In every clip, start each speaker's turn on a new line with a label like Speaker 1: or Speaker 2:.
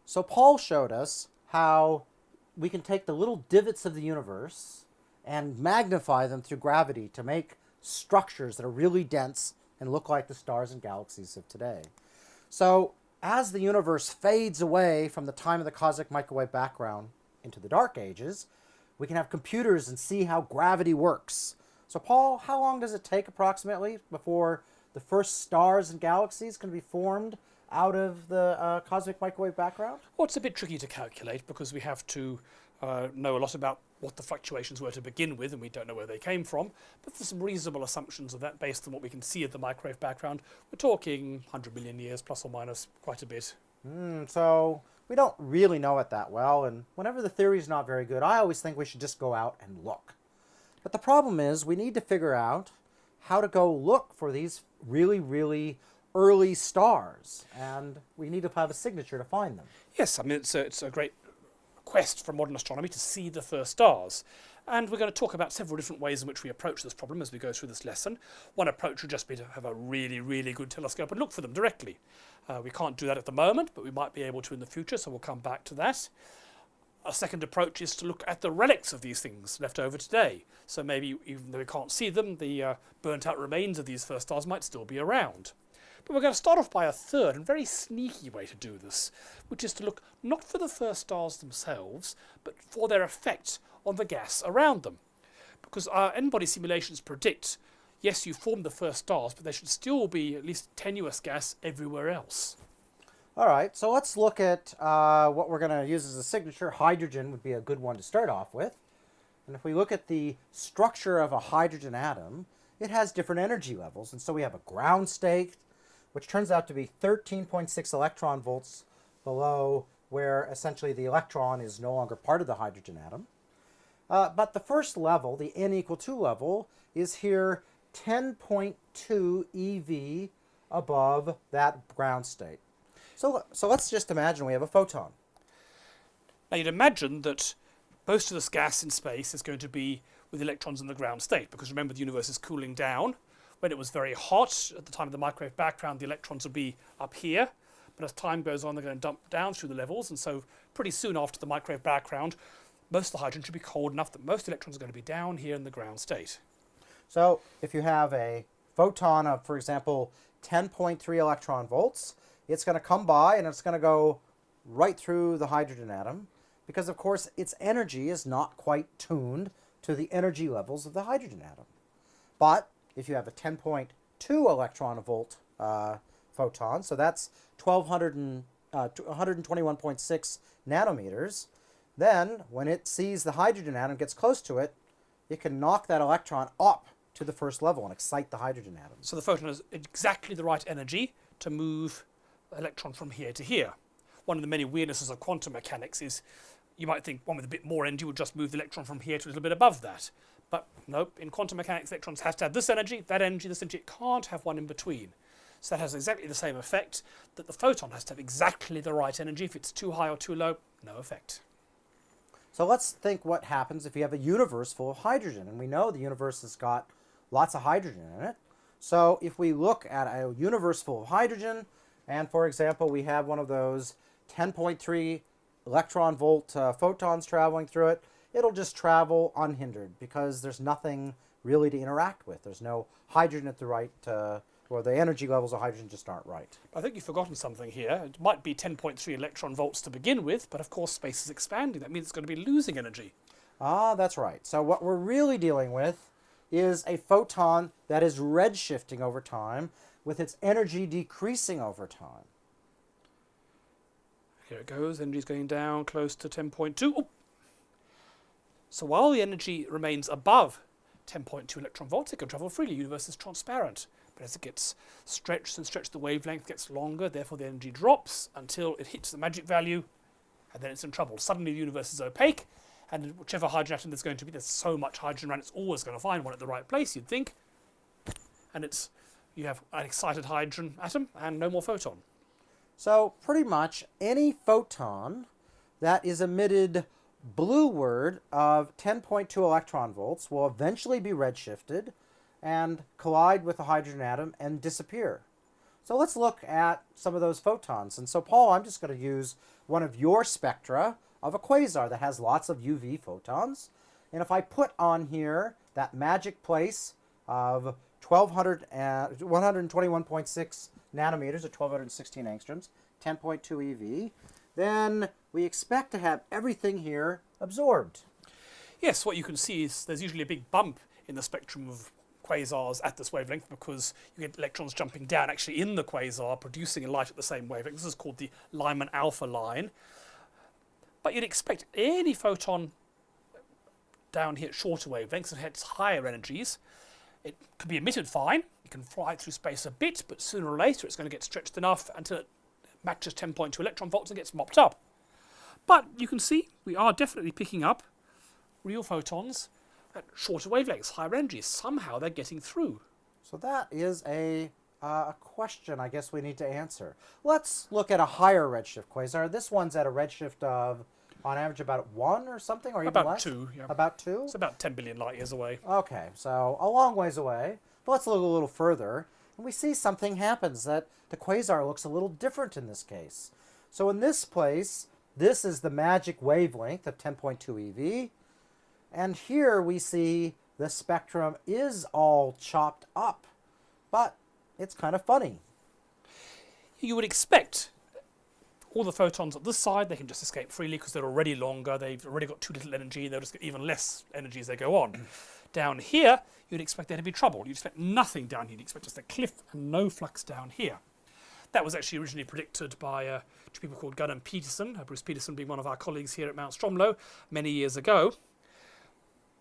Speaker 1: So Paul showed us how we can take the little divots of the universe and magnify them through gravity to make structures that are really dense and look like the stars and galaxies of today. So as the universe fades away from the time of the cosmic microwave background into the dark ages, we can have computers and see how gravity works. So Paul, how long does it take approximately before the first stars and galaxies can be formed out of the cosmic microwave background?
Speaker 2: Well, it's a bit tricky to calculate because we have to know a lot about what the fluctuations were to begin with, and we don't know where they came from. But there's some reasonable assumptions of that based on what we can see of the microwave background. We're talking 100 million years, plus or minus quite a bit.
Speaker 1: So we don't really know it that well, and whenever the theory is not very good, I always think we should just go out and look. But the problem is we need to figure out how to go look for these really, really early stars, and we need to have a signature to find them.
Speaker 2: Yes, I mean, it's a great quest for modern astronomy to see the first stars. And we're going to talk about several different ways in which we approach this problem as we go through this lesson. One approach would just be to have a really, really good telescope and look for them directly. We can't do that at the moment, but we might be able to in the future, so we'll come back to that. A second approach is to look at the relics of these things left over today. So maybe even though we can't see them, the burnt out remains of these first stars might still be around. But we're going to start off by a third and very sneaky way to do this, which is to look not for the first stars themselves, but for their effect on the gas around them. Because our N-body simulations predict, yes, you formed the first stars, but there should still be at least tenuous gas everywhere else.
Speaker 1: All right, so let's look at what we're going to use as a signature. Hydrogen would be a good one to start off with. And if we look at the structure of a hydrogen atom, it has different energy levels. And so we have a ground state, which turns out to be 13.6 electron volts below where essentially the electron is no longer part of the hydrogen atom. But the first level, the n equal 2 level, is here 10.2 eV above that ground state. So let's just imagine we have a photon.
Speaker 2: Now you'd imagine that most of this gas in space is going to be with electrons in the ground state, because remember the universe is cooling down. When it was very hot, at the time of the microwave background, the electrons would be up here. But as time goes on, they're going to dump down through the levels. And so pretty soon after the microwave background, most of the hydrogen should be cold enough that most electrons are going to be down here in the ground state.
Speaker 1: So if you have a photon of, for example, 10.3 electron volts, it's going to come by and it's going to go right through the hydrogen atom because, of course, its energy is not quite tuned to the energy levels of the hydrogen atom. But if you have a 10.2 electron volt photon, so that's 121.6 nanometers, then when it sees the hydrogen atom, gets close to it, it can knock that electron up to the first level and excite the hydrogen atom.
Speaker 2: So the photon has exactly the right energy to move the electron from here to here. One of the many weirdnesses of quantum mechanics is you might think one with a bit more energy would just move the electron from here to a little bit above that. But nope, in quantum mechanics, electrons have to have this energy, this energy. It can't have one in between. So that has exactly the same effect, that the photon has to have exactly the right energy. If it's too high or too low, no effect.
Speaker 1: So let's think what happens if you have a universe full of hydrogen. And we know the universe has got lots of hydrogen in it. So if we look at a universe full of hydrogen, and for example, we have one of those 10.3 electron volt photons traveling through it, it'll just travel unhindered because there's nothing really to interact with. There's no hydrogen at the right, or the energy levels of hydrogen just aren't right.
Speaker 2: I think you've forgotten something here. It might be 10.3 electron volts to begin with, but of course space is expanding. That means it's going to be losing energy.
Speaker 1: Ah, that's right. So what we're really dealing with is a photon that is redshifting over time with its energy decreasing over time.
Speaker 2: Here it goes, energy's going down close to 10.2. Oh. So while the energy remains above 10.2 electron volts, it can travel freely. The universe is transparent. But as it gets stretched, the wavelength gets longer, therefore the energy drops until it hits the magic value, and then it's in trouble. Suddenly the universe is opaque, and whichever hydrogen atom there's going to be, there's so much hydrogen around, it's always going to find one at the right place, you'd think. And you have an excited hydrogen atom and no more photon.
Speaker 1: So pretty much any photon that is emitted blueward of 10.2 electron volts will eventually be redshifted and collide with the hydrogen atom and disappear. So let's look at some of those photons. And so, Paul, I'm just going to use one of your spectra of a quasar that has lots of UV photons. And if I put on here that magic place of 121.6 nanometers at 1216 angstroms, 10.2 eV, then we expect to have everything here absorbed.
Speaker 2: Yes, what you can see is there's usually a big bump in the spectrum of quasars at this wavelength because you get electrons jumping down actually in the quasar, producing light at the same wavelength. This is called the Lyman alpha line. But you'd expect any photon down here at shorter wavelengths and hence higher energies. It can be emitted fine. You can fly through space a bit, but sooner or later it's going to get stretched enough until it matches 10.2 electron volts and gets mopped up. But you can see we are definitely picking up real photons at shorter wavelengths, higher energies. Somehow they're getting through.
Speaker 1: So that is a question I guess we need to answer. Let's look at a higher redshift quasar. This one's at a redshift of, on average, about 1 or something, or even
Speaker 2: About
Speaker 1: less?
Speaker 2: 2. Yeah.
Speaker 1: About 2?
Speaker 2: It's about 10 billion light years away.
Speaker 1: Okay, so a long ways away. But let's look a little further, and we see something happens, that the quasar looks a little different in this case. So in this place, this is the magic wavelength of 10.2 eV, and here we see the spectrum is all chopped up, but it's kind of funny.
Speaker 2: You would expect all the photons at this side, they can just escape freely because they're already longer, they've already got too little energy, they'll just get even less energy as they go on. Down here, you'd expect there to be trouble. You'd expect nothing down here. You'd expect just a cliff and no flux down here. That was actually originally predicted by two people called Gunn and Peterson, Bruce Peterson being one of our colleagues here at Mount Stromlo many years ago.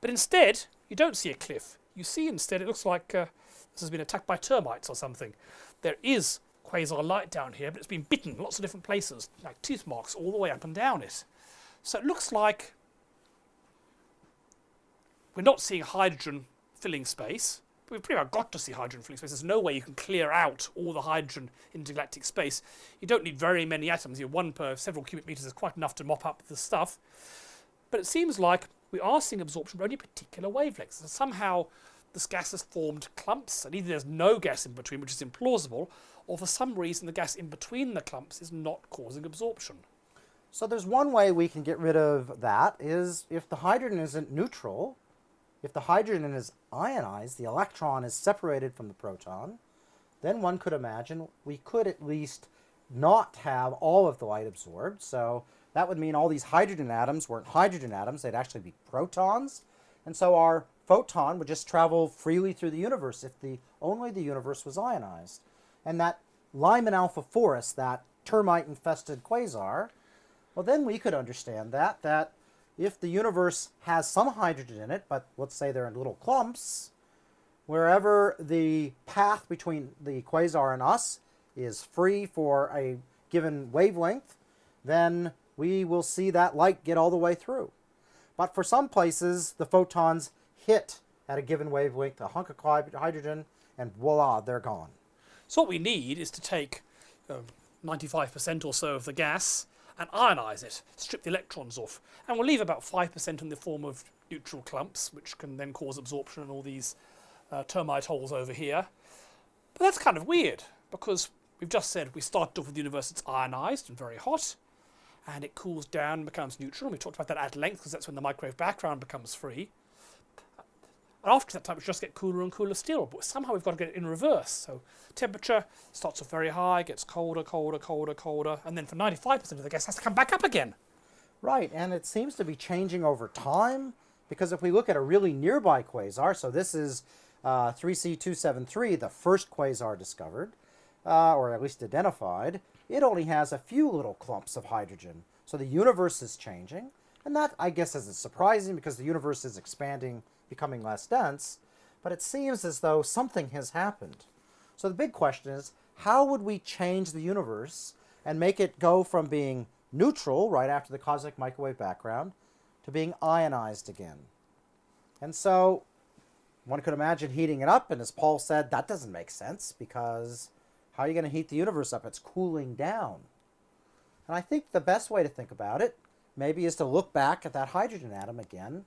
Speaker 2: But instead, you don't see a cliff. You see instead, it looks like this has been attacked by termites or something. There is quasar light down here, but it's been bitten in lots of different places, like tooth marks all the way up and down it. So it looks like we're not seeing hydrogen filling space. But we've pretty much got to see hydrogen filling space. There's no way you can clear out all the hydrogen in intergalactic space. You don't need very many atoms. One per several cubic meters is quite enough to mop up the stuff. But it seems like we are seeing absorption for only particular wavelengths. And somehow this gas has formed clumps, and either there's no gas in between, which is implausible, or for some reason the gas in between the clumps is not causing absorption.
Speaker 1: So there's one way we can get rid of that, is if the hydrogen isn't neutral, if the hydrogen is ionized, the electron is separated from the proton, then one could imagine we could at least not have all of the light absorbed. So that would mean all these hydrogen atoms weren't hydrogen atoms, they'd actually be protons. And so our photon would just travel freely through the universe if only the universe was ionized. And that Lyman alpha forest, that termite-infested quasar, well, then we could understand that if the universe has some hydrogen in it, but let's say they're in little clumps, wherever the path between the quasar and us is free for a given wavelength, then we will see that light get all the way through. But for some places, the photons hit at a given wavelength, a hunk of hydrogen, and voila, they're gone.
Speaker 2: So what we need is to take 95% or so of the gas and ionize it, strip the electrons off. And we'll leave about 5% in the form of neutral clumps, which can then cause absorption in all these termite holes over here. But that's kind of weird, because we've just said we started off with the universe that's ionized and very hot, and it cools down and becomes neutral. And we talked about that at length, because that's when the microwave background becomes free. And after that time, it just get cooler and cooler still. But somehow we've got to get it in reverse. So temperature starts off very high, gets colder, colder, colder, colder, and then for 95% of the gas has to come back up again.
Speaker 1: Right, and it seems to be changing over time, because if we look at a really nearby quasar, so this is 3C273, the first quasar discovered, or at least identified, it only has a few little clumps of hydrogen. So the universe is changing, and that, I guess, isn't surprising because the universe is expanding, becoming less dense, but it seems as though something has happened. So the big question is, how would we change the universe and make it go from being neutral right after the cosmic microwave background to being ionized again? And so one could imagine heating it up, and as Paul said, that doesn't make sense, because how are you going to heat the universe up? It's cooling down. And I think the best way to think about it maybe is to look back at that hydrogen atom again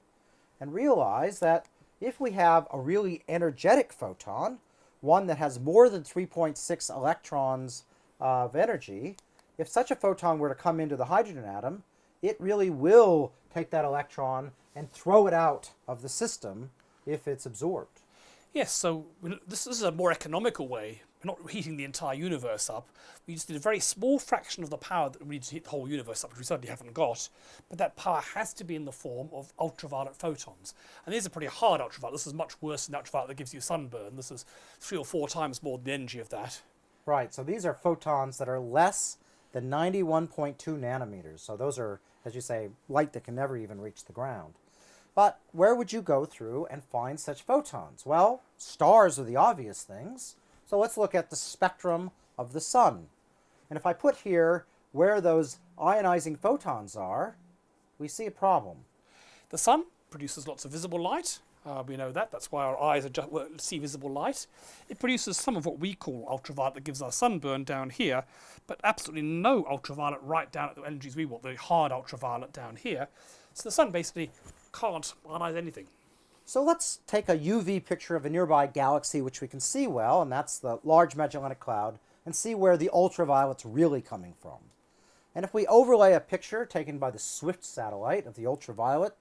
Speaker 1: and realize that if we have a really energetic photon, one that has more than 3.6 electrons of energy, if such a photon were to come into the hydrogen atom, it really will take that electron and throw it out of the system if it's absorbed.
Speaker 2: Yes, so this is a more economical way. We're not heating the entire universe up. We just need a very small fraction of the power that we need to heat the whole universe up, which we certainly haven't got. But that power has to be in the form of ultraviolet photons. And these are pretty hard ultraviolet. This is much worse than the ultraviolet that gives you sunburn. This is 3 or 4 times more than the energy of that.
Speaker 1: Right, so these are photons that are less than 91.2 nanometers. So those are, as you say, light that can never even reach the ground. But where would you go through and find such photons? Well, stars are the obvious things. So let's look at the spectrum of the sun. And if I put here where those ionizing photons are, we see a problem.
Speaker 2: The sun produces lots of visible light. We know that. That's why our eyes see visible light. It produces some of what we call ultraviolet that gives us sunburn down here, but absolutely no ultraviolet right down at the energies we want, the hard ultraviolet down here. So the sun basically can't ionize anything.
Speaker 1: So let's take a UV picture of a nearby galaxy which we can see well, and that's the Large Magellanic Cloud, and see where the ultraviolet's really coming from. And if we overlay a picture taken by the SWIFT satellite of the ultraviolet,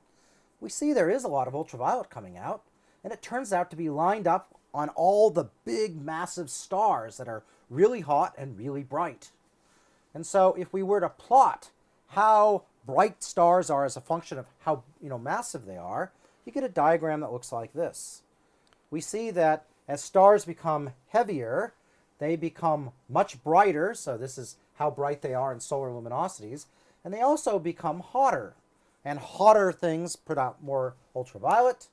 Speaker 1: we see there is a lot of ultraviolet coming out, and it turns out to be lined up on all the big massive stars that are really hot and really bright. And so if we were to plot how bright stars are as a function of how massive they are, you get a diagram that looks like this. We see that as stars become heavier, they become much brighter, so this is how bright they are in solar luminosities, and they also become hotter. And hotter things put out more ultraviolet,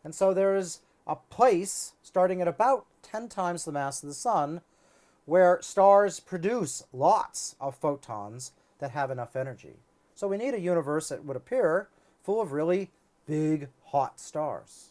Speaker 1: and so there is a place, starting at about 10 times the mass of the sun, where stars produce lots of photons that have enough energy. So we need a universe that would appear full of really big, hot stars.